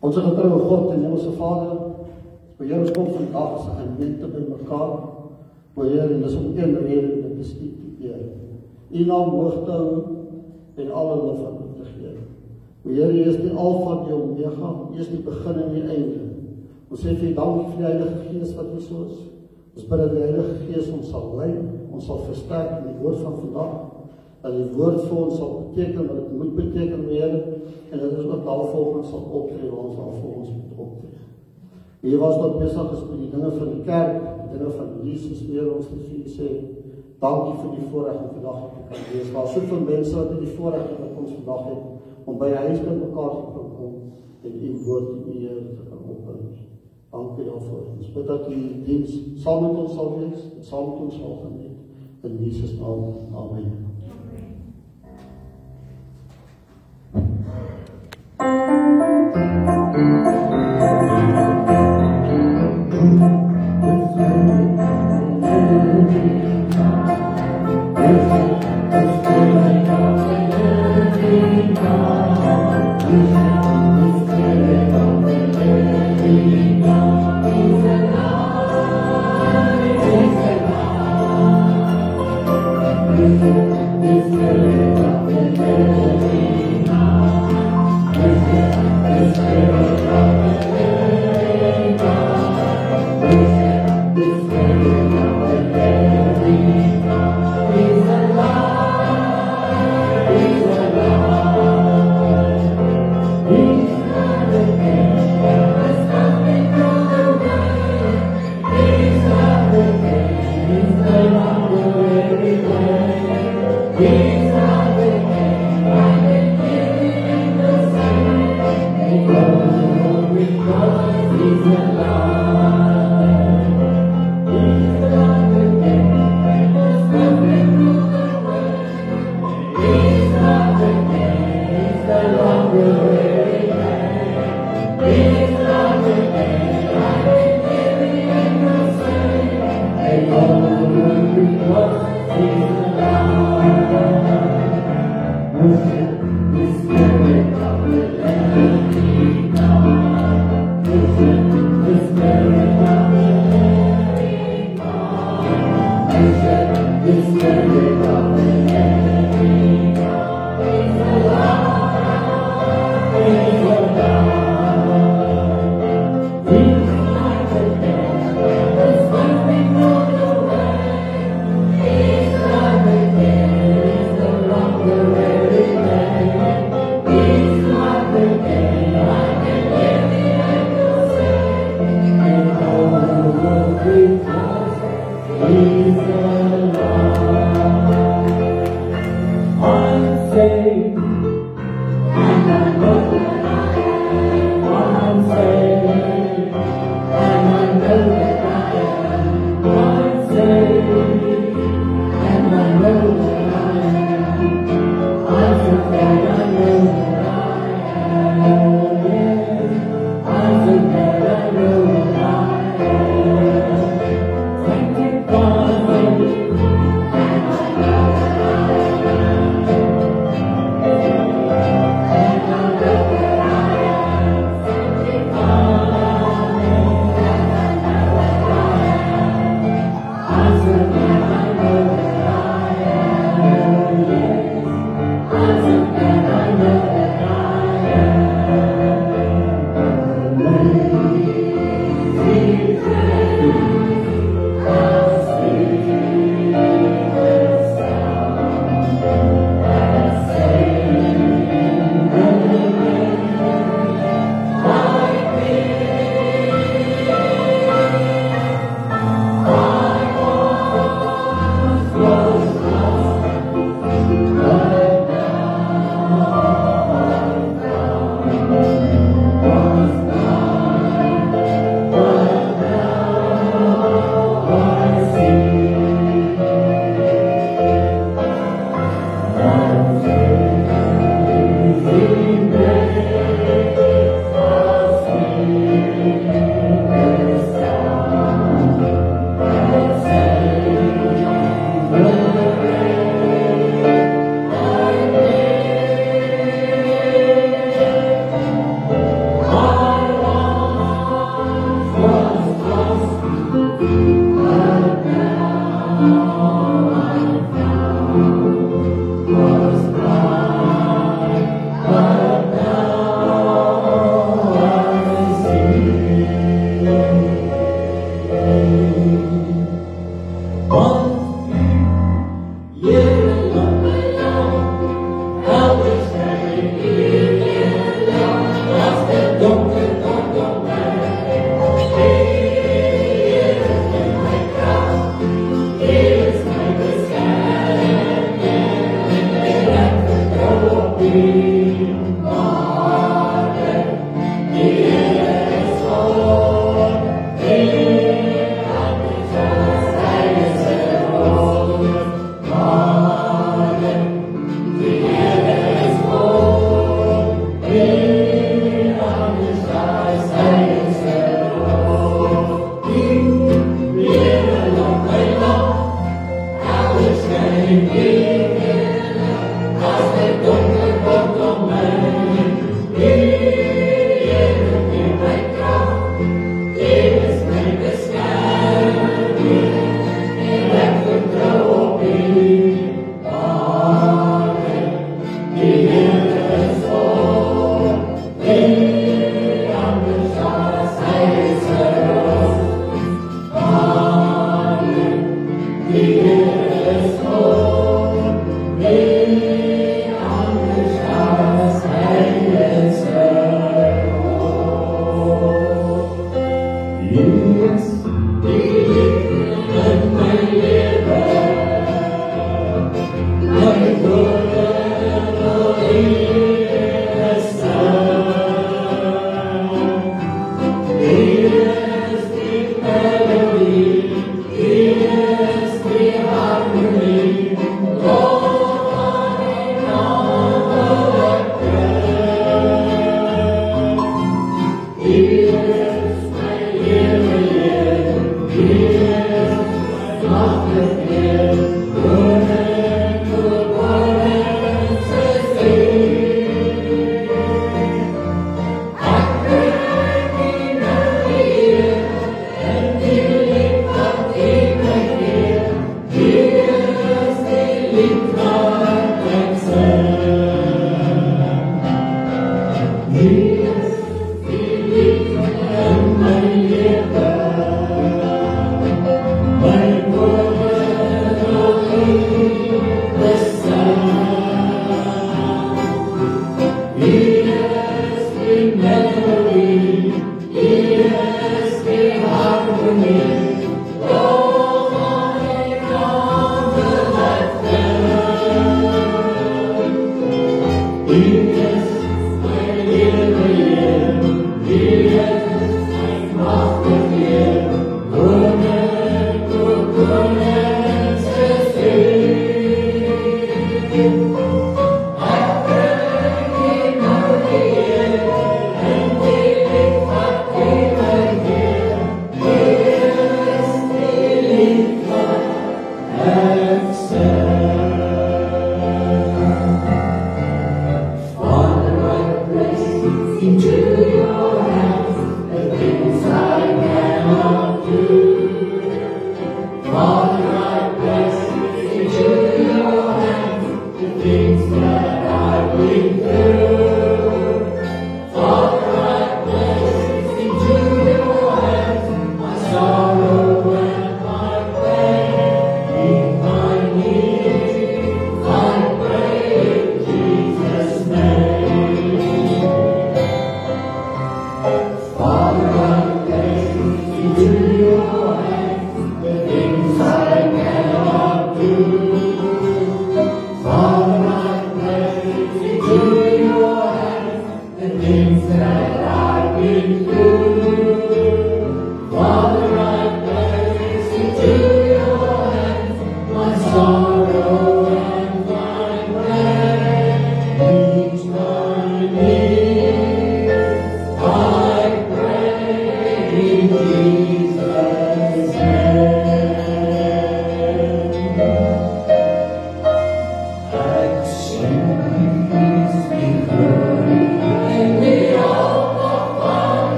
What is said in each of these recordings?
Onze getroue God en Hemelse Vader, Heer, ons kom vandag as 'n gemeente by mekaar, Heer, en dis om een rede om dit te eer. U naam hoog te hou en alle lof aan U te gee. Heer, U is die Alfa en die Omega, U is die begin en die einde. Ons sê vir U dankie vir die Heilige Gees wat hier so is. Ons bid dat die Heilige Gees ons sal lei, ons sal versterk in die woord van vandag, dat die woord vir ons sal beteken wat dit moet beteken, Heer, en dat ons ook daarvolgens sal optree, waar ons daarvolgens moet optree. Hier was wat besig is met die dinge van die kerk, die dinge van Jesus, Heer, ons het vir U sê, dankie vir die voorreg om vandag te kan wees. Daar is soveel mense wat die voorreg het wat ons vandag het, om by die huis by mekaar te kan kom, en U woord en U Heer te kan opbring. Dankie daarvoor. Ons bid dat U die diens saam met ons sal wees, en saam met ons sal geniet. In Jesus naam, amen. This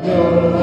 Lord.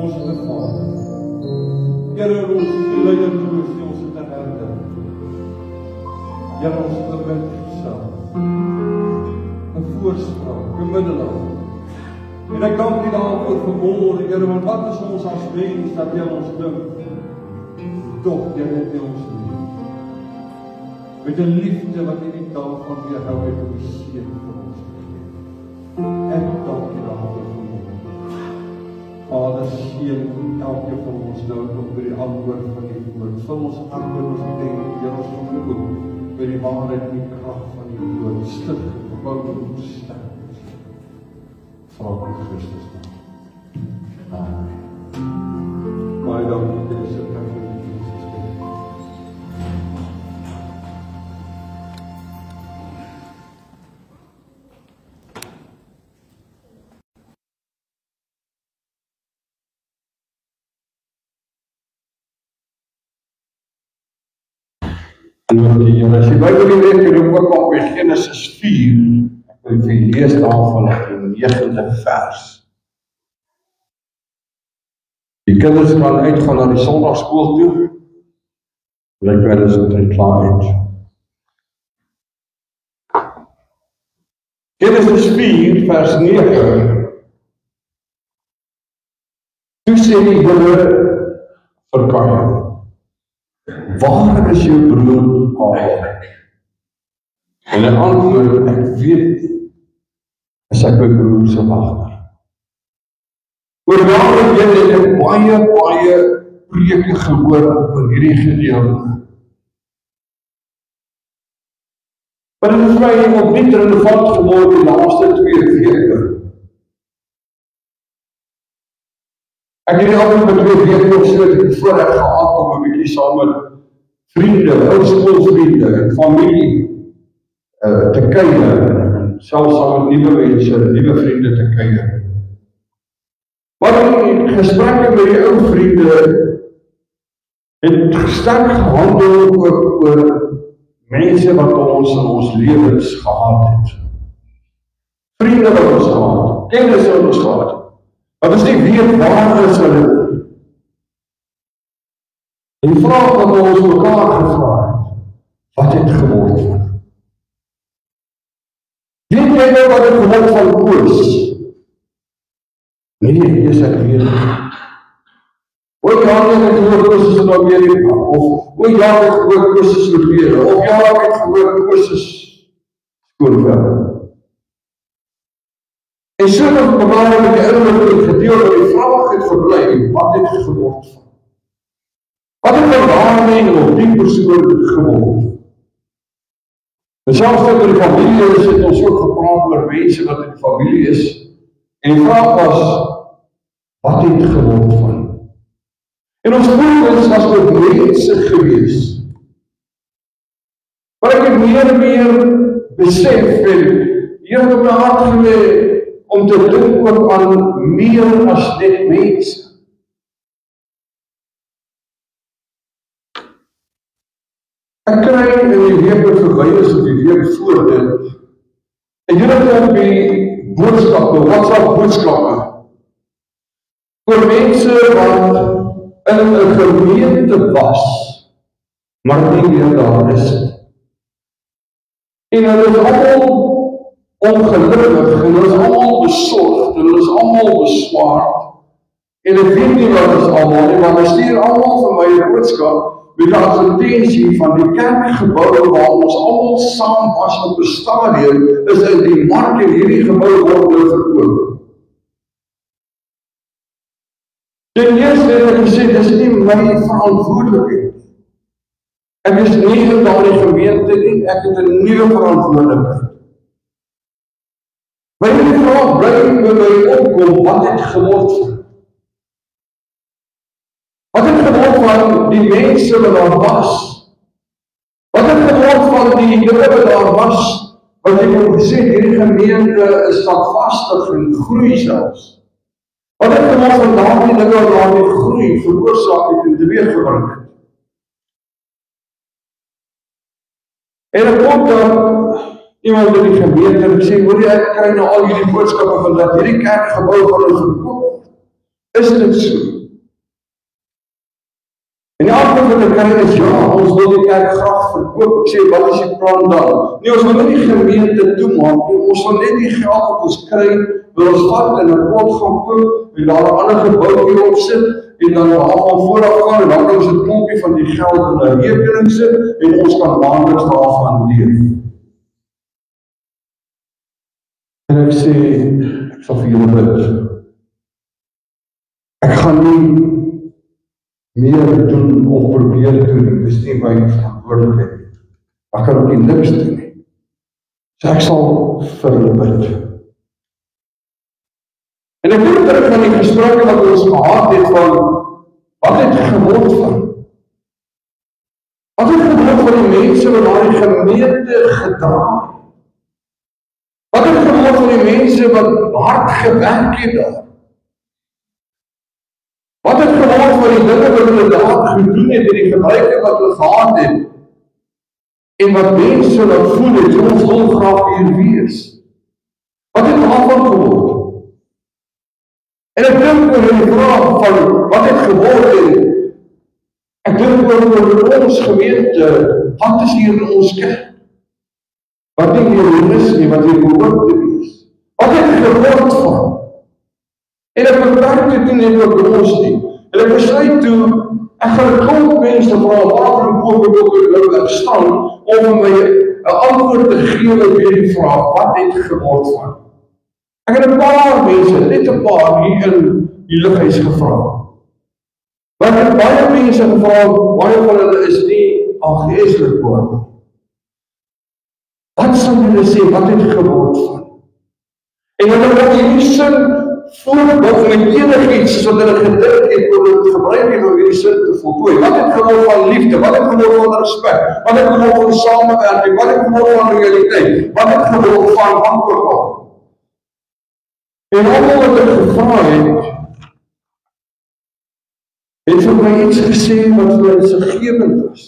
Ons is 'n Vader. Here, ons leier toe is ons in 'n herde. Here, ons gebed self. 'n voorspraak, 'n middelaar. En ek dank U daarvoor vanmôre, Here, want wat is ons as mens dat jy ons dink? Tog jy het ons lief. Met 'n liefde wat U nie daarvan weerhou het om die seën vir ons te gee. Ek dank U daarvoor vanmôre. Vader, seën elke van ons nou nog by die antwoord van die woord. Vul ons harte en ons denke, Here, ons verhoog by die waarheid en die krag van die woord. Stig, bou en sterk. Vra in Christus naam. Amen. Baie dankie vir die sit van Jesus. As jy Bybel lees, kan jy ook op Genesis 4, ek wil vir jy lees daarvan die 9de vers. Die kinders gaan uitgaan na die Sondagskool toe, en ek weet as dit klaar uit. Genesis 4, vers 9. Toe sê die Here vir Kain, waar is jou broer Abel? En hy antwoord, ek weet, is ek my broer se wagter. Oor jare heen het ek baie preke gehoor oor hierdie gedeelte. Maar dit is my opnuut relevant geword die laaste 2 weke. Ek het die afgelope 2 weke of so het voorreg gehad om 'n bietjie saam met vriende, oudskoolvriende en familie te kuier en selfs saam met nuwe mense, nuwe vriende te kuier. Maar die gesprekke met die ou vriende het sterk gehandel oor mense wat ons in ons lewens gehad het. Vriende wat ons gehad het, kennis wat ons gehad het. Wat ons nie weet waar is hulle. En die vraag wat ons mekaar gevra het, wat het geword van? Weet jy nou wat het geword van Koos? Nee, is ek weet nie. O ja, ek het gehoor Koos is in Amerika, of o ja, ek het gehoor Koos is in Lede, of ja, ek het gehoor Koos is skoonwerk. En so dat mekaar met die inligting gedeel dat die vraag het verbly, wat het geword van? Wat het van waarneming op die persoon geword? En selfs met die familie is het ons ook gepraat oor mense wat in die familie is. En die vraag was, wat het geword van? En ons fokus was ook mense gewees. Maar ek het meer en meer besef en hier het op my hart gelê om te dink ook aan meer as net mense. Ek kry in die week wat verby is of die week voor dit, en jy het op die boodskappe, WhatsApp boodskappe, oor mense wat in 'n gemeente was, maar nie meer daar is. En hulle is almal ongelukkig, en hulle is almal besorgd, en hulle is almal beswaard, en ek weet nie wat is almal nie, maar hulle stuur almal vir my 'n boodskap, met die advertensie van die kerkgebou waar ons almal saam was op 'n stadium, is in die mark en hierdie gebou word nou verkoop. Ten eerste het ek gesê, dis nie my verantwoordelikheid. Ek is nie in daardie gemeente nie, ek het 'n nuwe verantwoordelikheid. My vraag bly by my opkom, wat het geword van? Wat het geword van die mense wat daar was? Wat het geword van die Here wat daar was? Wat ek het gesê, hierdie gemeente is standvastig en groei selfs. Wat het geword van daardie dinge wat daardie groei veroorsaak het en teweeggebring het? En ek kom dan iemand in die gemeente en sê, hoor jy, ek kry nou al hierdie boodskappe van dat hierdie kerkgebou van ons verkoop. Is dit so? En die antwoord wat ek kry is, ja, ons wil die kerk graag verkoop. Ek sê, wat is die plan dan? Nee, ons wil nie die gemeente toemaak nie, ons wil net die geld wat ons kry, wil ons vat en 'n plot gaan koop, en daar 'n ander gebou hierop sit, en dan daarvan vooraf gaan, en dan kan ons 'n klompie van die geld in 'n rekening sit, en ons kan maandeliks daarvan leef. En ek sê, ek sal vir julle bid. Ek gaan nie meer doen of probeer doen, dis nie my verantwoordelikheid nie. Ek kan ook nie niks doen nie. So ek sal vir hulle bid. En ek dink terug van die gesprekke wat ons gehad het van, wat het geword van? Wat het geword van die mense wat daar die gemeente gedra? Wat het geword van die mense wat hard gewerk het daar? Wat het geword van die dinge wat hulle daar gedoen het en die gebruike wat hulle gehad het? En wat mense wat voel het, ons wil graag hier wees. Wat het daarvan geword? En ek dink oor die vraag van wat het geword en ek dink oor ons gemeente, wat is hier in ons kerk? Wat nie hier is nie, wat hier behoort te wees. Wat het geword van? En ek beperk dit nie net oor ons nie. En ek besluit toe, ek gaan 'n klomp mense vra, waarvoor koop ek staan, om my 'n antwoord te gee op hierdie vraag, wat het geword van? Ek het 'n paar mense, net 'n paar hier in die lighuis gevra. Maar ek het baie mense gevra, baie van hulle is nie aangeeslik word nie. Wat sal julle sê, wat het geword van? En hulle wat hierdie sin voorbou met enigiets, sodat hulle gedink het, om het gebruik het om hierdie sin te voltooi. Wat het geword van liefde? Wat het geword van respect? Wat het geword van samewerking? Wat het geword van realiteit? Wat het geword van antwoord? En almal wat ek gevra het vir my iets gesê wat vir my insiggewend was.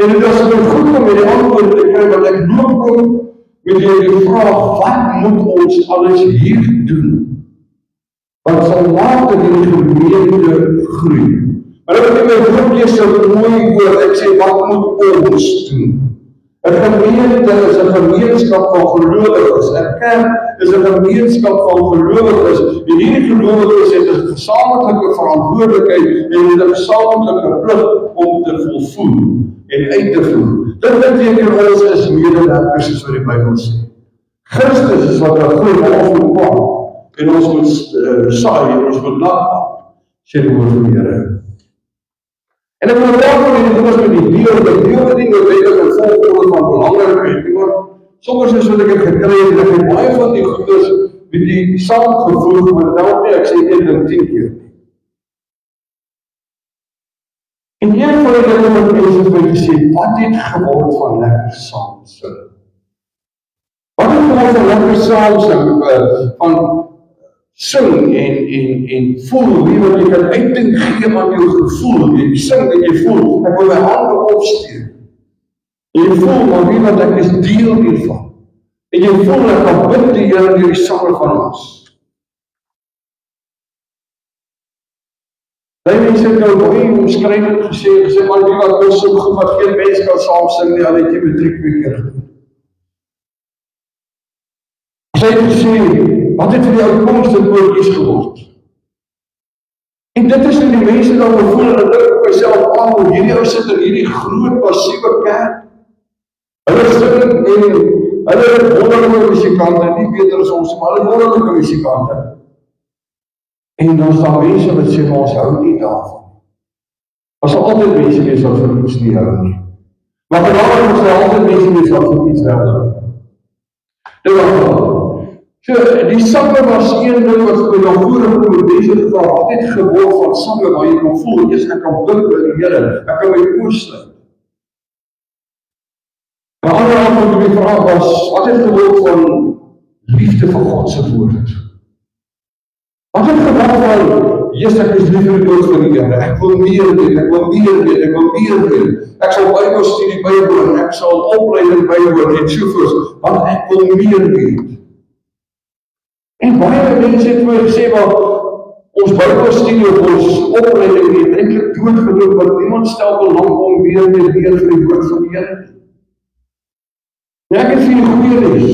En dit was my goed om met die antwoord te kry, want ek loop kom met die vraag, wat moet ons alles hier doen? Wat sal maak dat die gemeente groei? Maar ek het my woordjie so mooi woord, ek sê, wat moet ons doen? 'n gemeente is 'n gemeenskap van gelowiges. 'n kerk is 'n gemeenskap van gelowiges. En hierdie gelowiges het 'n gesamentlike verantwoordelikheid en 'n gesamentlike plig om te volvoer en uit te voer. Dit beteken ons is medewerkers, soos wat die Bybel sê. Christus is wat 'n goeie ons moet plant en ons moet saai en ons moet nat maak, sê die woord van die Here. En ek wil daarvoor die dinges met die deel wat nie noodwendig in volgorde van belangrikheid, maar soms is wat ek het gekry en ek het baie van die goeders met die saamgevoeg, maar nou nie, ek sê 1 ding 10 keer nie. En een van die dinge wat mense vir my gesê, wat het geword van lekker saamsing? Wat het geword van lekker saamsing, van sing en voel, wie wat jy kan uitdink gee aan jou gevoel, jy sing en jy voel, ek wil my hande opsteek, en jy voel, maar wie wat ek is deel hiervan, en jy voel, ek kan bid die Here deur die sange van ons. Die mense het nou baie omskrywend gesê, maar wie wat ons so goed, wat geen mens kan saam sing nie, al het jy matriek weer keer gedoen. Sy het gesê, wat het vir die uitkomste koortjies geword? En dit is in die mense dan gevoel, en ek dink myself aan, hierdie ou sit in hierdie groot, massiewe kerk, hulle sit en hulle het wonderlike musikante, nie beter as ons, maar hulle wonderlike musikante. En dan is daar mense wat sê, maar ons hou nie daarvan. Daar sal altyd mense wees wat vir ons nie hou nie. Maar vanavond is daar altyd mense wees wat vir iets hou. Dit was wel. So, die sange was een ding wat vir my dan voorgekom met mense gevra, wat het geword van sange waar jy kan voel, eers ek kan bid by die Here, ek kan my oorsluit. Een ander antwoord op die vraag was, wat het geword van liefde vir God se woord? Wat het geword van, Jesus, ek is lief vir die woord van die Here, ek wil meer weet, ek wil meer weet, ek wil meer weet, ek sal Bybelstudie bywoon, ek sal opleiding bywoon en sovoorts, want ek wil meer weet. En baie mense het my gesê, maar Ons Bybelstudie op ons opleiding het eintlik doodgeloop, want niemand stel belang om weer te leer vir die woord van die Here. Ek het vir die goeie nuus.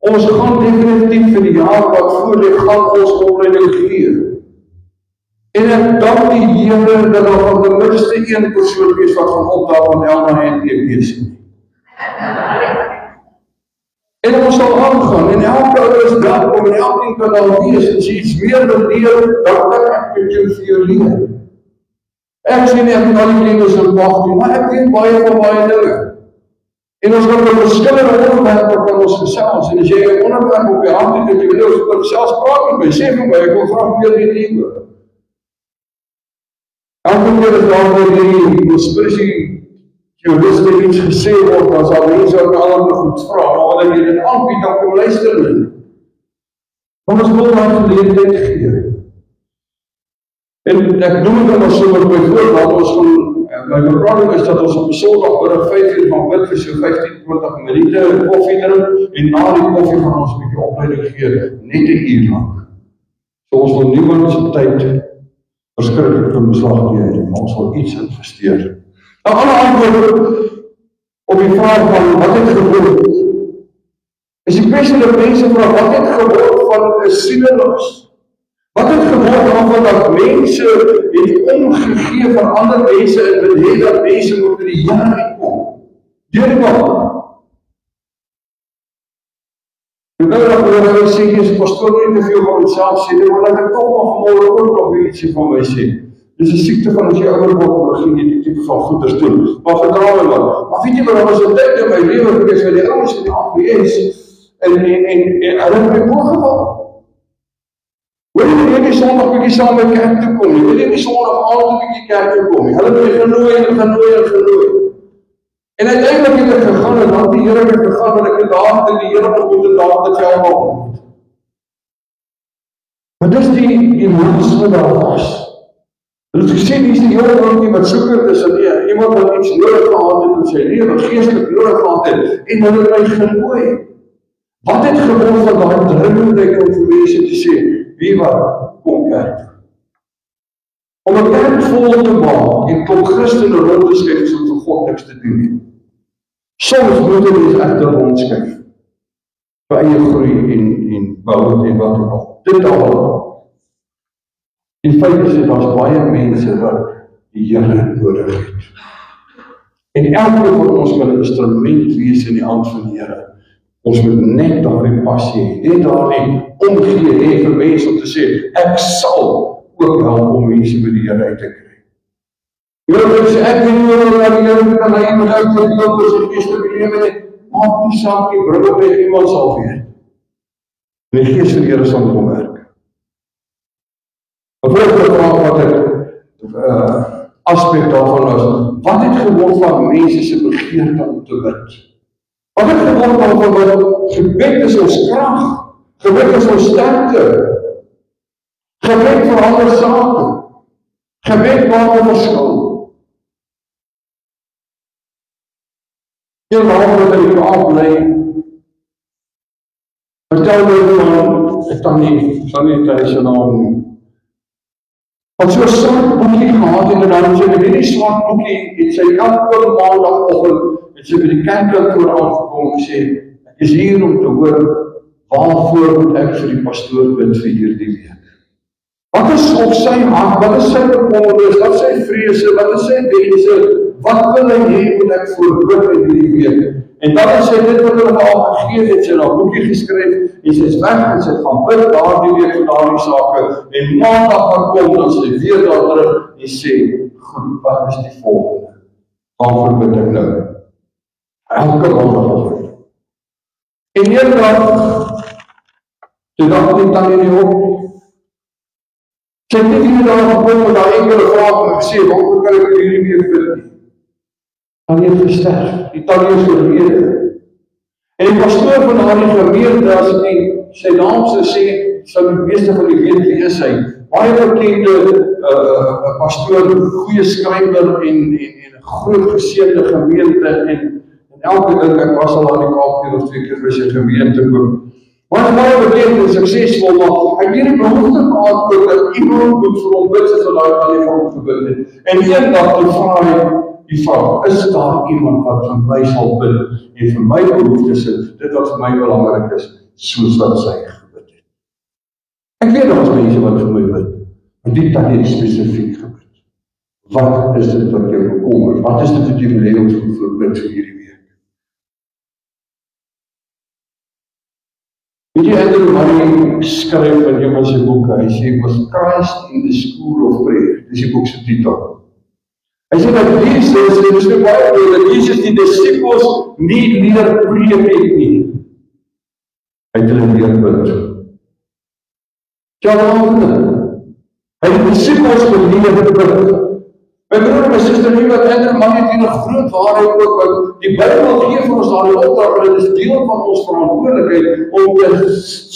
Ons gaan definitief vir die jaar wat voor lê, gaan ons opleiding gee. En ek dank die Here dat daar van ten minste een persoon is wat van opdaag van Elna en TP's. En ons sal aangaan, en elke ou is welkom, en elkeen kan al wees, as jy iets meer wil leer, dan kan ek met jou vir jou leer. Ek sê nie, ek het al die kennis in wacht nie, maar ek weet baie van baie dinge. En ons kan met verskillende onderwerpe kan ons gesels, en as jy 'n onderwerp op die hand het, dat jy wil selfs praat met my, sê vir my, ek wil graag meer weet hieroor. Elke keer is daar weer die conspiracy iets gesê word, as al mense ook allemaal goed vraag, maar wanneer jy dit aanbied, dan kom luister nie. Want ons wil daar geleerdheid gee. En ek noem het maar so met my voorbeeld, ons my beplanning is dat ons op Sondag oor 5 uur van bid vir so 15-20 minute koffie drink, en na die koffie gaan ons 'n bietjie opleiding gee, net 1 uur lang. So ons wil niemand se tyd verskriklik in beslag neem, maar ons wil iets investeer. Nou, alle antwoord op die vraag van wat het geword, is die kwestie dat mense vraag, wat het geword van 'n sieleloos? Wat het geword daarvan dat mense het omgegee van ander mense en wil hê dat mense moet in die Here uitkom? Deur wat? Ek nou dat oor sê, jy is pastoor nie te veel van myself sê, maar dat ek toch maar vanmorgen ook nog ietsie van my sê. Dis 'n siekte van as jy ouer word, begin jy die tipe van goeders doen. Maar vertrouw my wat. Maar weet jy wat, as ek tyd in my lewe gewees, waar die ouens in die APS, en hulle het my oorgeval. Wil jy nie Sondag bykie saam by kerk toe kom nie? Wil jy nie Sondag aand bykie kerk toe kom nie? Hulle het my genooi. En uiteindelik het ek gegaan, en dan die Here het gegaan, en ek het daar in die Here ontmoet, en daar het jy allemaal ontmoet. Maar dis die mens wat daar was. Hulle het gesê, die is die jonge man wat soeker is, en iemand wat iets nodig gehad het in sy lewe, geestelik nodig gehad het, en hulle het my genooi. Wat het geword van daai dringendheid om vir mense te sê, wie wat, kom kerk. Om 'n kerk vol te maak, en klop Christene rond te skryf, so vir God niks te doen nie. Soms moet hulle echter rondskryf, vir eie groei en bouw en wat ook al. Dit al. Die feit is dat daar baie mense wat die Here nodig het. En elke van ons moet 'n instrument wees in die hand van die Here. Ons moet net daardie passie hê, net daardie omgee hê vir mense om te sê, ek sal ook help om mense by die Here uit te kry. Jy sê, ek weet nie hoe dat die Here kan hy iemand uit te loop oor sy geestelike lewe, maak die saak nie, bring op met iemand sal weet. En die Gees van die Here sal kom werk. Een volgende vraag wat ek aspect daarvan is, wat het geword van mense se begeerte om te bid? Wat het geword daarvan wat gebed is ons krag, gebed is ons sterkte, gebed verander sake, gebed maak 'n verskil. Een naam wat in die Kaap bly, vertel my van, ek kan nie tyd sy naam nie. Wat so 'n swart boekie gehad en dan sy met die swart boekie het sy elke maandagoggend het sy by die kerkkantoor aangekom en sê, ek is hier om te hoor waarvoor moet ek vir die pastoor bid vir hierdie week. Wat is op sy hart, wat is sy bekommernis, wat is sy vrese, wat is sy wense, wat wil hy hê moet ek voor bid in hierdie week? En dan is sy dit wat hulle al gegee het, sy het 'n boekie geskryf, en sy is weg en sy het gaan bid daardie week vir daardie sake, en maandag gaan kom, dan sy weer daar terug, en sê, goed, wat is die volgende? Waarvoor bid ek nou? Elke maandagoggend. En een dag, toe dacht die tannie nie op nie. Sy het nie hier daar gekom met haar enkele vraag en gesê, waarom kan ek hierdie week bid nie? Tannie het gesterf, die tannie is oorlede. En die pastoor van haar gemeente, as die sy naam sou sê, sou die meeste van die weet wie is hy. Baie bekende pastoor, goeie skrywer en 'n groot geseënde gemeente en elke ding, ek was al aan die Kaap keer of 2 keer vir sy gemeente ook. Maar is baie bekend en suksesvol, maar hy het die behoefte gehad ook dat iemand moet vir hom bid soos wat hy vir hom gebid het. En eendag toe vra hy die vraag, is daar iemand wat vir my sal bid en vir my behoeftes het, dit wat vir my belangrik is, soos wat sy gebid het. Ek weet nog mense wat vir my bid, maar die tannie het spesifiek gebid. Wat is dit wat jou bekommer? Wat is dit wat jy wil hê ons moet verbid vir hierdie week? Weet jy, Andrew Murray skryf in een van sy boeke, hy sê, was Christ in the School of Prayer, dis die boek se titel. Hy sê dat Jesus, en dis nou baie oor, dat Jesus die disciples nie leer preek het nie. Hy het hulle leer bid. Ja, hy het die disciples geleer bid. My broer en my suster, nie wat Andrew Murray het hier 'n groot waarheid ook, want die Bybel gee vir ons daar die opdrag, en dit is deel van ons verantwoordelikheid om te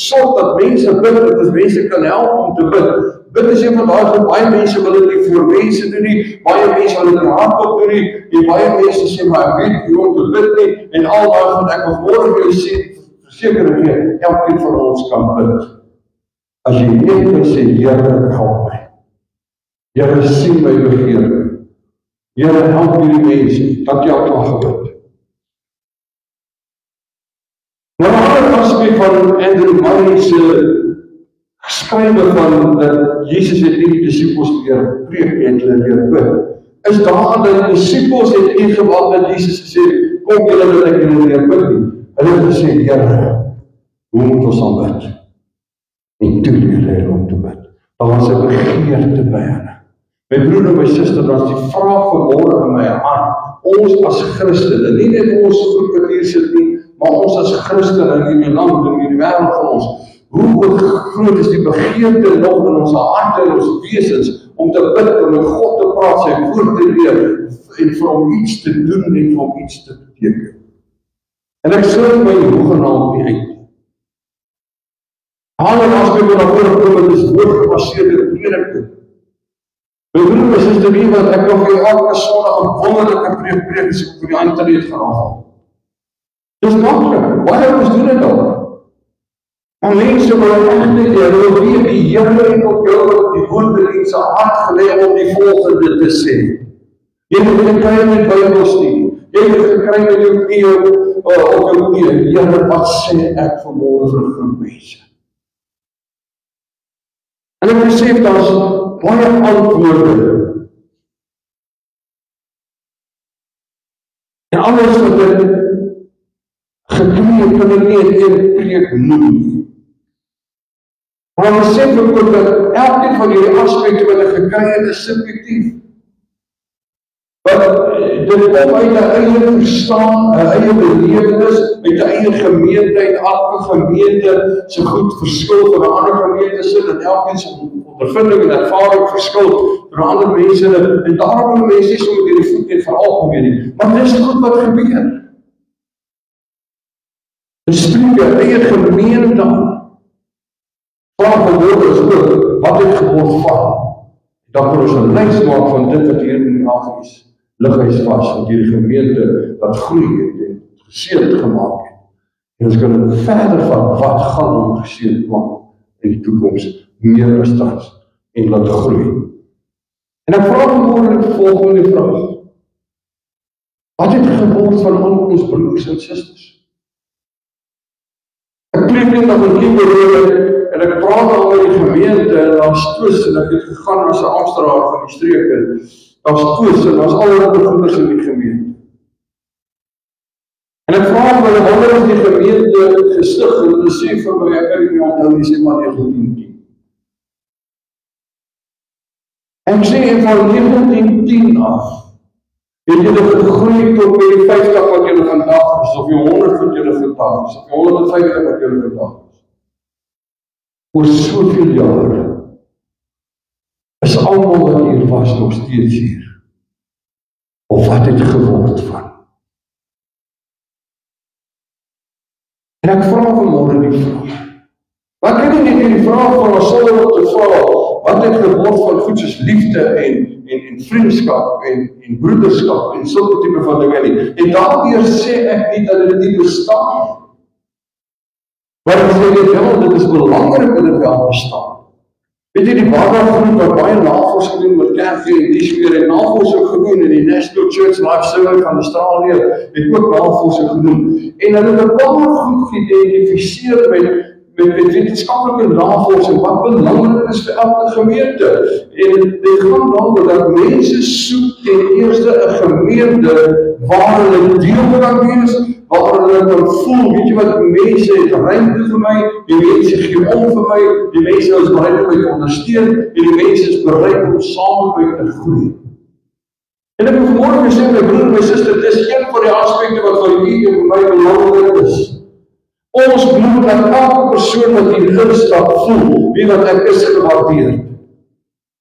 sorg dat mense bid, dat ons mense kan help om te bid. Bid is een van daai, baie mense wil dit nie voor mense doen nie, baie mense wil dit in hardop doen nie, en baie mense sê, maar ek weet nie om te bid nie, en al daai van ek wil môre vir jou sê, verseker nie, elkeen van ons kan bid. As jy net kan sê, Here, help my. Here, sien my begeerte. Here, help hierdie mense, dat jy al gebid. Nou, 'n ander aspek van Andrew Murray se skrywe van dat Jesus het nie die disciples leer preek en hulle leer bid, is daar dat die disciples het nie gewag dat Jesus gesê, kom julle dat ek julle leer bid nie. Hulle het gesê, Here, hoe moet ons aan bid? En toe leer hulle om te bid. Daar was 'n begeerte by hulle. My broer en my suster, dat is die vraag vanmôre in my hart, ons as Christene, nie net ons groep wat hier sit nie, maar ons as Christene in hierdie land en in hierdie wêreld van ons, hoe groot is die begeerte nog in ons harte en ons wesens om te bid en met God te praat, sy woord te leer en vir hom iets te doen en vir hom iets te beteken. En ek sluit my hoegenaamd nie uit. Ander aspek wat na vore kom, is woordgebaseerde prediking. My broer en my suster, nie wat ek kan vir jou elke Sondag 'n wonderlike preek as ek vir die internet gaan afhaal. Dis maklik, baie ons doen dit al. En mense wil echt nie, hulle wil weet die Here het op jou die woorde in sy hart gelê om die volgende te sê. Jy moet gekry met Bybelstudie, jy moet gekry met jou knie op jou knie. Here, wat sê ek vanmôre vir 'n groep mense? En ek besef daar's baie antwoorde. En alles wat ek gekry het, kan ek nie in een preek noem. Maar ons sê vir ook dat elkeen van hierdie aspekte wat ek gekry het, is subjektief. Want dit kom uit 'n eie verstaan, 'n eie belewenis, uit 'n eie gemeente, elke gemeente se goed verskil van 'n ander gemeente se, en elkeen se ondervinding en ervaring verskil van ander mense, en daarom wil mense nie sommer hierdie voet net veralgemeen nie. Maar dis goed wat gebeur. Dis spreek 'n eie gemeente aan. Vraag vanmôre is ook, wat het geword van? Dan kan ons 'n lys maak van dit wat hier in die Aggies lighuis was, wat hierdie gemeente wat groei het en geseënd gemaak het. En ons kan verder van wat gaan om geseënd maak in die toekoms, meer as tans, en laat groei. En ek vra vanmôre die volgende vraag. Wat het geword van al ons broers en susters? Ek preek net op 'n kinderrede, en ek praat al met die gemeente, en daar's twis, en ek het gegaan as 'n Amsterdam van die streek, en daar's twis, en daar's allerlei goeders in die gemeente. En ek vraag hulle, wanneer is die gemeente gestig, en hulle sê vir my, ek kan nie onthou, die sê maar 1910. Ek sê, van 1910 af, het julle gegroei tot by die 50 wat julle vandag is, of die 100 wat julle vandag is, of die 150 wat julle vandag is. Oor soveel jare is almal wat hier was nog steeds hier. Of wat het geword van? En ek vra vanmôre die vraag. Wat kan nie net die vraag van ons sonder om te vra, wat het geword van goed soos liefde en vriendskap en broederskap en sulke tipe van dinge nie. En daardeur sê ek nie dat dit nie bestaan nie. Maar ek sê dit wel, dit is belangrik dat dit wel bestaan. Weet jy, die Baba-groep wat baie navorsing gedoen oor kerkie en die sfeer het navorsing gedoen in die National Church Life Survey van Australië het ook navorsing gedoen en hulle het 'n paar goed geïdentifiseer met wetenskaplike navorsing wat belangrik is vir elke gemeente. En dit gaan daaroor dat mense soek ten eerste 'n gemeente waar hulle deel kan wees, waar hulle kan voel, weet jy wat, mense het ruimte vir my, die mense gee om vir my, die mense is bereid om my te ondersteun, en die mense is bereid om saam met my te groei. En ek wil vanmorgen sê, my broer en my suster, dit is een van die aspekte wat vir u en vir my belangrik is. Ons moet dat elke persoon wat hier instap voel, wie wat ek is gewaardeerd.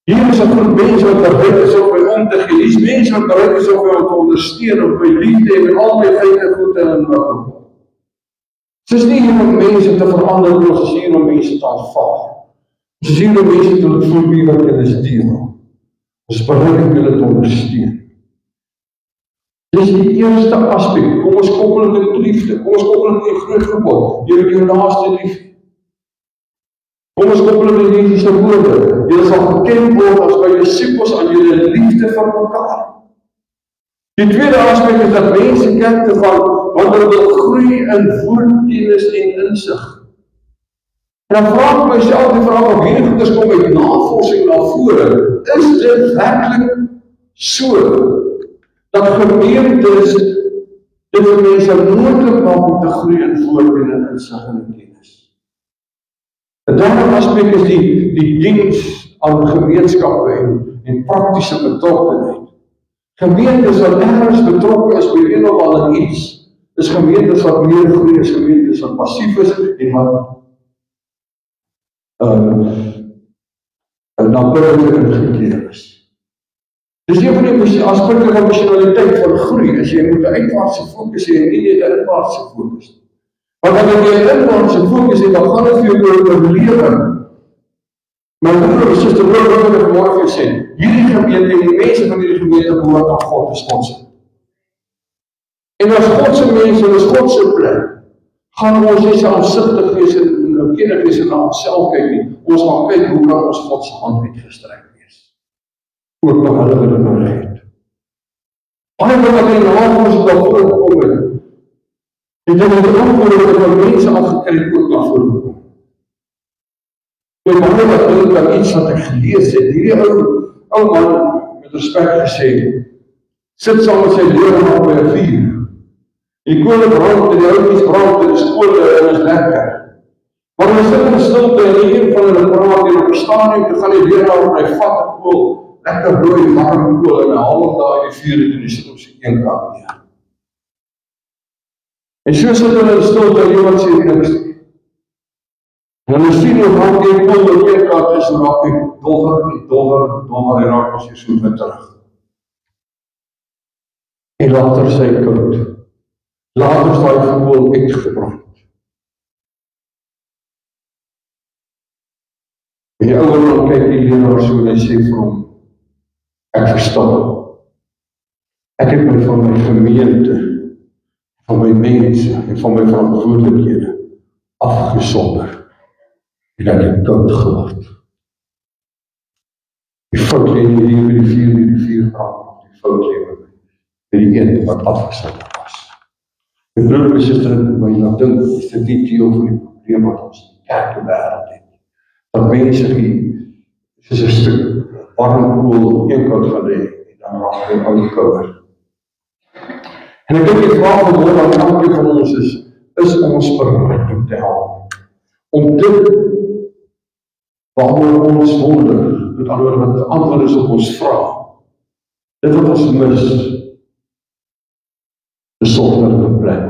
Hier is 'n groep mense wat bereid is om my om te gee. Hier is mense wat bereid is om my te ondersteun, om my lief te hê met al my feite goed en wat. Dit is nie hier om mense te verander, ons is hier om mense te aanvaar. Ons is hier om mense te laat voel wie wat hulle is deel. Ons is bereid om hulle te ondersteun. Dit is die eerste aspek. Kom ons koppel dit met liefde. Kom ons koppel dit met die groot gebod. Jy moet jou naaste lief hê. Kom ons koppel dit met Jesus se woorde. Julle sal geken word as my disippels aan julle liefde vir mekaar. Die tweede aspek is dat mense kerk te gaan want hulle wil groei in woordkennis en insig. En dan vraag ek myself die vraag of hierdie goeders kom uit navorsing na vore. Is dit werklik so? Dat gemeentes dit vir mense moontlik maak om te groei in woordkennis en insig en kennis. 'n derde aspek is die diens aan gemeenskappe en praktiese betrokkenheid. Gemeentes wat ergens betrokke is by een of ander iets, is gemeentes wat meer groei, is gemeentes wat passief is en wat na burger ingekeer is. Dus een van die aspekte van missionaliteit van groei is, jy moet 'n uitwaartse fokus hê en nie 'n inwaartse fokus. Want wanneer jy 'n inwaartse fokus het, dan gaan dit vir jou oor oorlewing. My broer en suster, wil ek vanmorgen vir sê, hierdie gemeente en die mense van hierdie gemeente behoort aan God, is God se. En as God se mense, en as God se plek, gaan ons nie so aansigtig wees en kennis wees en na onsself kyk nie. Ons gaan kyk hoe kan ons God se hand uitgestrek wees. Ook na hulle wat dit nodig het. Baie wat in navorsing daarvoor gekom het, en dit het ook van mense afgekry ook daarvoor gekom. En baie wat dink aan iets wat ek gelees het, hierdie ou man met respek gesê, sit saam met sy leerling by 'n vuur. Die kole brand, die houtjies brand, en die skole en is lekker. Maar hulle sit in stilte en een van hulle praat en op die stadium, toe gaan die leerling en hy vat 'n kool, lekker rooi warm kool en hy haal daar die vuur en hy sit op sy een kant neer. En so sit hulle in stilte en iemand sê niks. En hulle sien hoe hang die kool op een kant is en raak die dogger en raak as jy so met terug. En later is hy koud. Later is die kool uitgebrand. En die ouwe man kyk die leraar so en hy sê vir hom, ek verstaan. Ek het my van my gemeente, van my mense en van my verantwoordelikhede afgesonder. En ek het koud geword. Die fout lê nie hier by die vuur brand, die fout lê by die een wat afgesonder was. My broer en suster het my laat dink, is dit nie deel van die probleem wat ons in die kerk en wêreld het. Dat mense soos 'n stuk warm kool op een kant gaan lê en dan raak hy ou kouer. En ek dink die vraag van God aan elkeen van ons is ons bereid om te help? Om dit waaroor ons wonder, met ander woorde wat die antwoord is op ons vraag, dit wat ons mis, is sonder plek.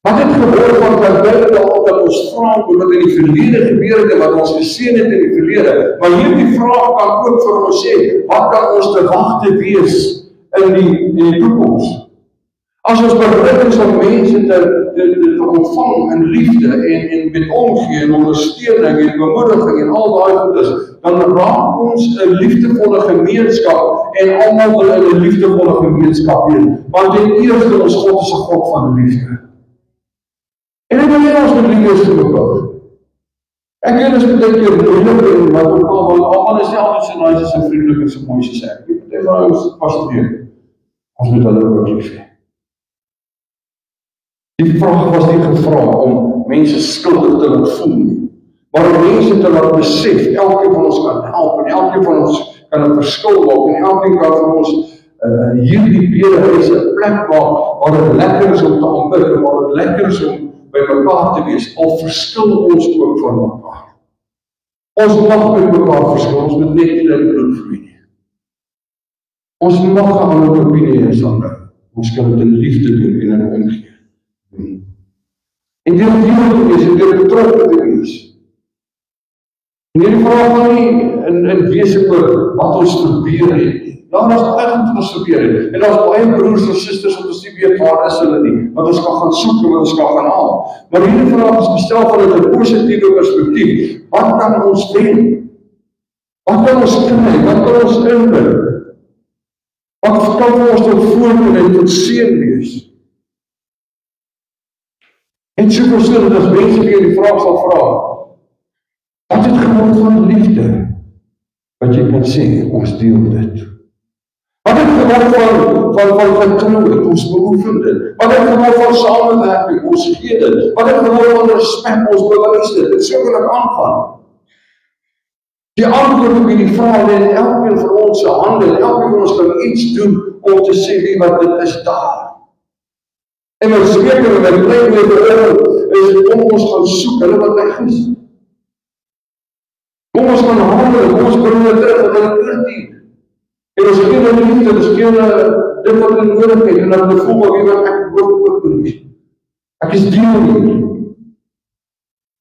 Wat het gebeur van terwyl dat ons vraag oor wat in die verlede gebeur het en wat ons geseën het in die verlede, maar hierdie vraag kan ook vir ons sê, wat kan ons te wagte wees in die toekoms? As ons bereid is om mense te ontvang in liefde en met omgee en ondersteuning en bemoediging en al daai goedes, dan raak ons 'n liefdevolle gemeenskap en almal wil in 'n liefdevolle gemeenskap wees. Want ten eerste ons God is 'n God van liefde. En ek wil ons met liefdes vir mekaar. Ek weet is baie keer moeilik en wat ook al, want almal is nie altyd so nice en so vriendelik en so mooi soos ek. Party van ons pastoreer. Ons moet hulle ook lief hê. Die vraag was nie gevra om mense skuldig te laat voel nie, maar om mense te laat besef, elkeen van ons kan help, en elkeen van ons kan 'n verskil maak, en elkeen kan van ons hierdie bedehuis 'n plek maak waar dit lekker is om te aanbid, en waar dit lekker is om by mekaar te wees, al verskil ons ook van mekaar. Ons mag met mekaar verskil, ons moet net nie die bloed vloei nie. Ons mag 'n ander opinie hê as ander. Ons kan dit in liefde doen en in omgee. En deur liefde te wees, en deur betrokke te wees. En hierdie vraag gaan nie in wese oor wat ons gebeur het. Daar is baie goed wat ons gebeur het. En daar is baie broers en susters wat ons nie weet waar is hulle nie, wat ons kan gaan soek en wat ons kan gaan haal. Maar hierdie vraag is bestel vanuit 'n positiewe perspektief. Wat kan ons doen? Wat kan ons kry? Wat kan ons inbring? Wat kan ons tot voordeel en tot seën wees? En so verstaan dat as mense weer die vraag sal vra, wat het geword van liefde? Wat jy kan sê, ons deel dit. Wat het geword van vertrouwen, ons beoefen dit? Wat het geword van samewerking, ons gee dit? Wat het geword van respect, ons bewys dit? Dit so wil ek aangaan. Die antwoord op die vraag in elkeen van ons se hande, en elkeen van ons kan iets doen om te sê wie wat dit is daar. En ons seker dat bly met is om ons gaan soek, hulle wat weg is. Kom ons gaan handel, kom ons bring dit terug, wat hulle oordien. En ons gee hulle liefde, ons gee hulle dit wat hulle nodig het, en dat hulle voel, maar wie wat ek ook doen. Ek is deel hier.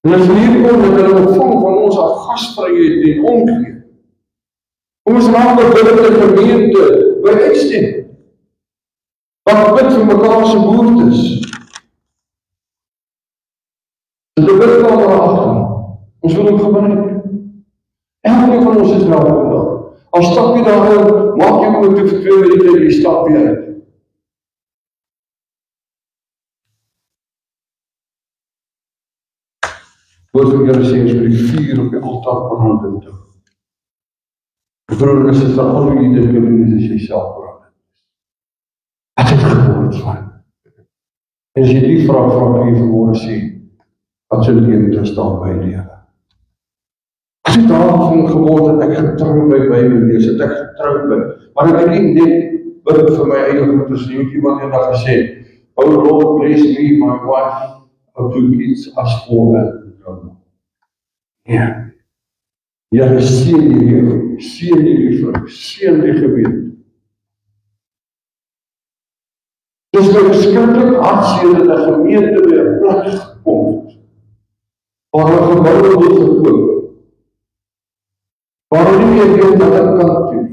En as hier kom, dat hulle ontvang van ons af gasvryheid en omgee. Kom ons maak dat hulle die gemeente by uitstem. Wat bid vir mekaar se behoeftes. Dit bid mekaar agter. Ons wil hom gebruik. Elkeen van ons is welkom daar. Al stap jy daarin, maak jy ook te vir 2 minute en jy stap weer uit. Woord van Here sê, ons moet die vuur op die altaar brand in toe. Broer en suster, al wie dit kan doen, is jy self brand. Wat het geword van? En as jy die vraag kan jy vanmôre sê, wat sou die ene staan by lewe? As jy daarvan geword het, ek getrou by Bybel lees, het ek getrou by, maar ek nie net bid vir my eie goed, as nie iemand eendag gesê, oh Lord, bless me, my wife, or 2 kids, as for and ja. Here, seën die vrou, seën die gemeente. Dis nou beskiklik hartseer dat 'n gemeente by 'n plek gekom het, waar 'n gebou word verkoop, waar hulle nie meer weet wat hulle kan doen.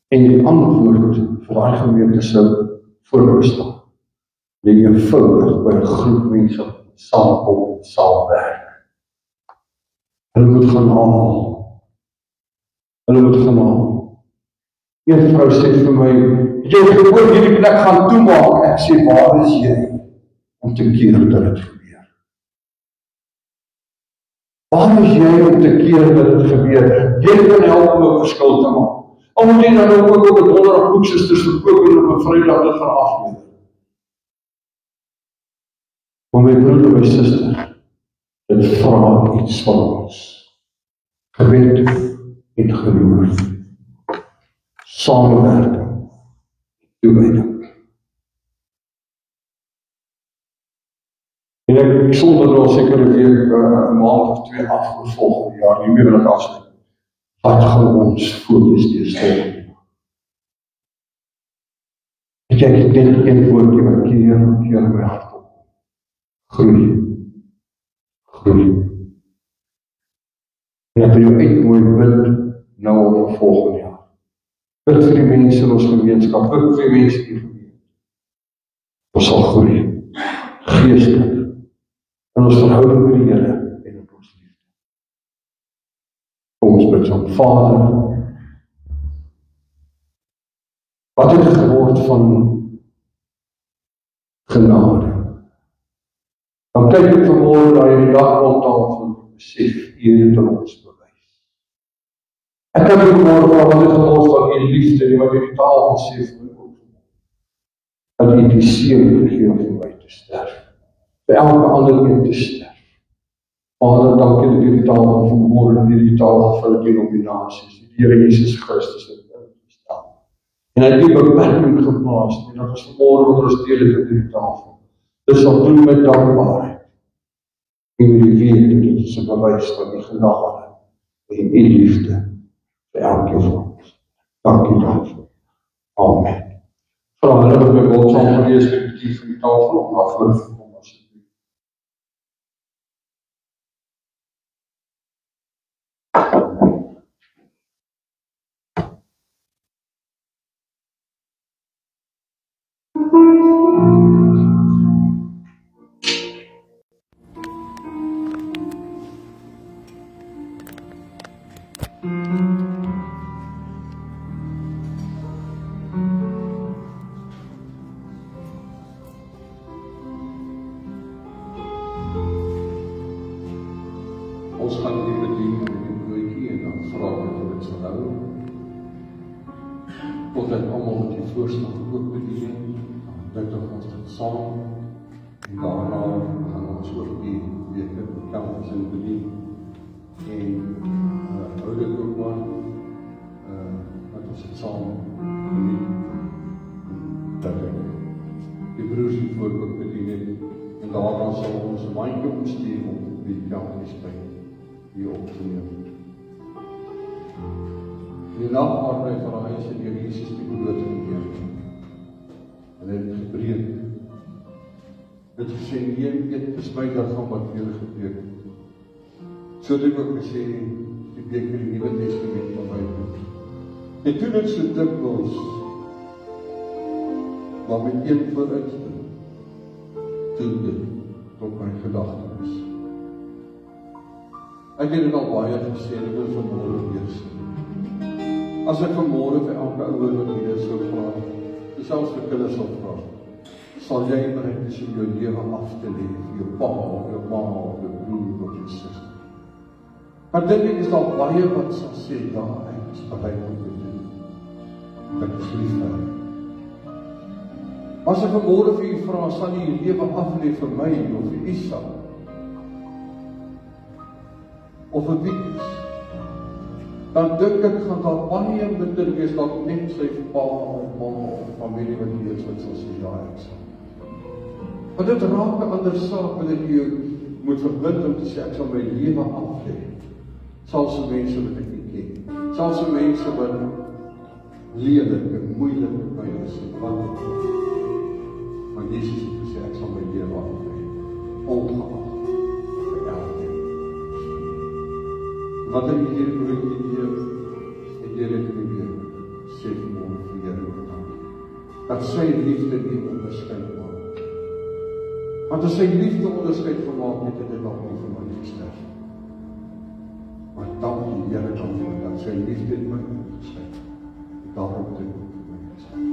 En die antwoord vir daai gemeente sou voorbestaan. Die eenvoudig by 'n groep mense saamkom en saamwerk. Hulle moet gaan haal. Hulle moet gaan haal. Een vrou sê vir my, jy gewoon hierdie plek gaan toemaak. Ek sê, waar is jy om te keer dat dit gebeur? Waar is jy om te keer dat dit gebeur? Jy kan help om 'n verskil te maak. Al moet jy dan ook op 'n donderdag koeksusters verkoop en op 'n Vrydag dit gaan aflewer. Maar my broer en my suster, dit vra iets van ons. Gebed en geloof. Samewerking. Toewyding. En ek sonder al seker 'n week, 'n maand of 2 af voor volgende jaar, nie meer wil ek afsluit. Wat gaan ons fokus deur volgende jaar? Ek het net een woordjie wat keer in my hart op. Groei. En dat jy uitmooi bid nou op volgende jaar. Bid vir die mense in ons gemeenskap, bid vir die mense in die gemeente. Ons sal groei, geestelik, in ons verhouding met die Here en in ons liefde. Kom ons bid saam. Vader, wat het geword van genade. Dan kyk ek vanmôre na hierdie dagbaaltafel besef, U het aan ons bewys. Ek kan nie vanmôre vra wat is ons van U liefde nie, wat hierdie tafel sê vir my ook. Dat U die seun gegee om vir my te sterf. Vir elke ander een te sterf. Vader, dankie dat hierdie tafel vanmôre en hierdie tafel vir die denominasies, die Here Jesus Christus het ingestel. En hy het die beperking geplaas, en dat ons vanmôre onder ons deel het op hierdie tafel. Dis sal doen met dankbaarheid. En wie weet, dit is 'n bewys van die genade en die liefde vir elkeen van ons. Dankie daarvoor. Amen. Vra hulle dat my God saam gelees met die van die tafel om na vloer te kom asseblief. Ons gaan die bediening met die broodjie en dan vra dat jy dit sal hou. Totdat almal met die voorstel ook bediening, dan dink ons dit saam. En daarna gaan ons oor die weke bekend ons in bediening. En hou dit ook maar, dat ons het saam geniet. Dat die broers die voor ook bedien het. En daarna sal ons 'n mandjie opstuur om die kelkies by hier op te neem. Die nagarbeid van hy het die Jesus die brood gegee. En hy het gebreek. Het gesê, eet is my liggaam wat vir julle gebreek het. So het ek ook gesê, die beker die Nuwe Testament van my boek. En toe dit so dikwels, maar met een vooruitstel, toe dit tot my gedagtes. Ek het dit al baie gesê, ek wil vanmôre weer sê. As ek vanmôre vir elke ouer wat hier is sou vra, selfs vir kinders sal vra, sal jy bereid is om jou lewe af te lê vir jou pa of jou ma of jou broer of jou suster. Maar dink ek is daar baie wat sal sê, ja, ek is bereid om dit te doen. Ek is lief vir hy. As ek vanmôre vir u vra, sal jy jou lewe af lê vir my of vir Isak? Of 'n wees, dan dink ek gaan daar baie minder wees dat net sy pa of ma of familie wat hier is wat sal sê, ja, ek sal. Want dit raak 'n ander saak wanneer jy moet verbind om te sê, ek sal my lewe af lê. Selfs mense wat ek nie ken, selfs mense wat lelik en moeilik met my is, wat ek doen. Maar Jesus het gesê, ek sal my lewe af lê, ongeag vir elkeen. Wat ek hier broodjie gee, het jy dit nie weer, sê vanmôre vir Here ook dankie. Dat sy liefde nie onderskeid maak. Want as sy liefde onderskeid gemaak het, het dit nog nie vir my gesterf. Maar dankie Here daarvoor, dat sy liefde in my onderskeid. Daarom het dit ook vir my gesterf.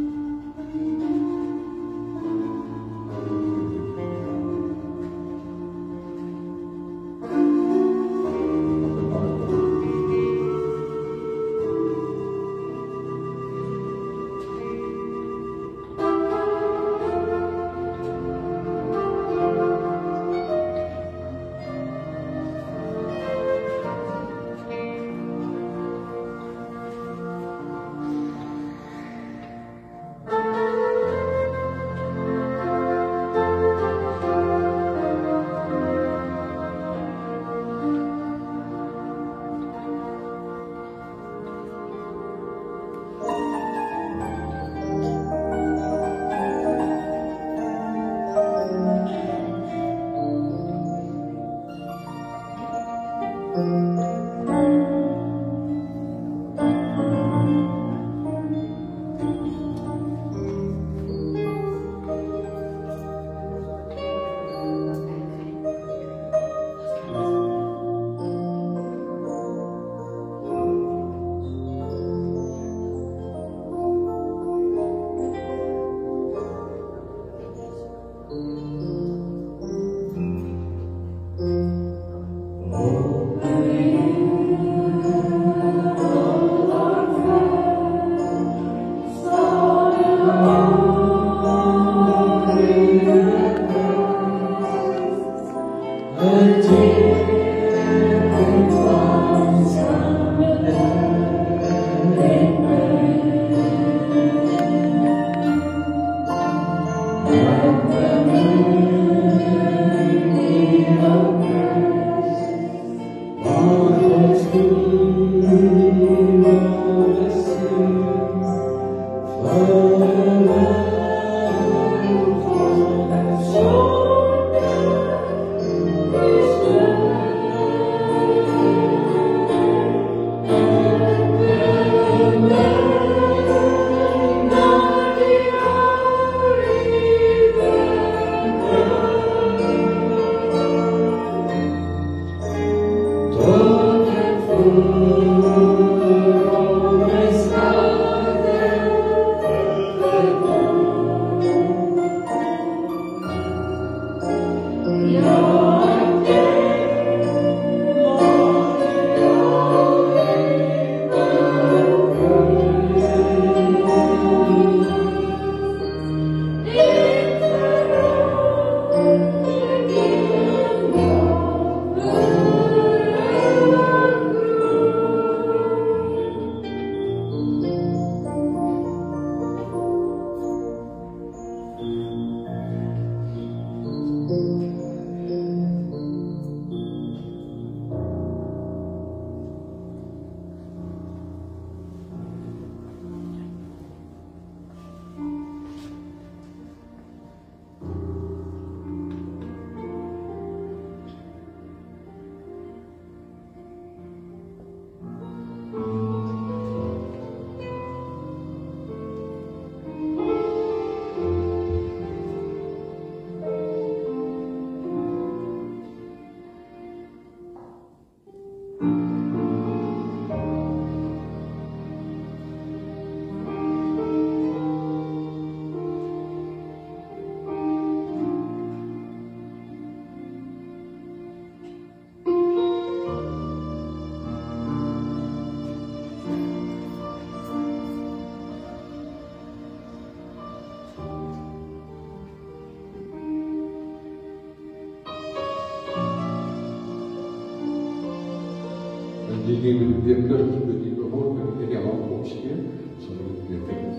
Die nemen weer terug die behoort in die hand opsteken, zodat het weer tegen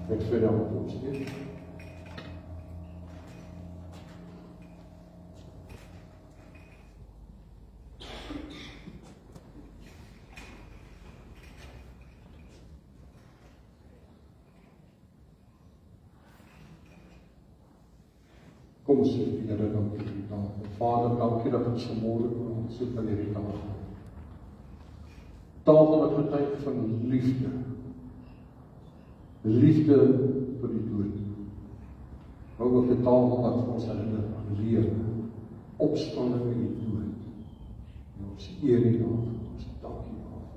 Ek verder met ons steeds. Kom sê, Here, dankie vir die dag. Vader, dankie dat ons vanmôre kon sit aan hierdie tafel. Tafel wat getuig van liefde. Liefde vir die dood. Maar ook 'n tafel wat vir ons herinner aan lewe, opstanding uit die dood. En ons eer U daarvoor, ons dankie daarvoor.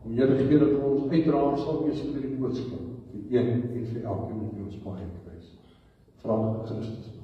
En Here, gee dat ons uitdraer sal wees vir die boodskap, vir een en vir elkeen wat ons baie kruis. Vra in Christus.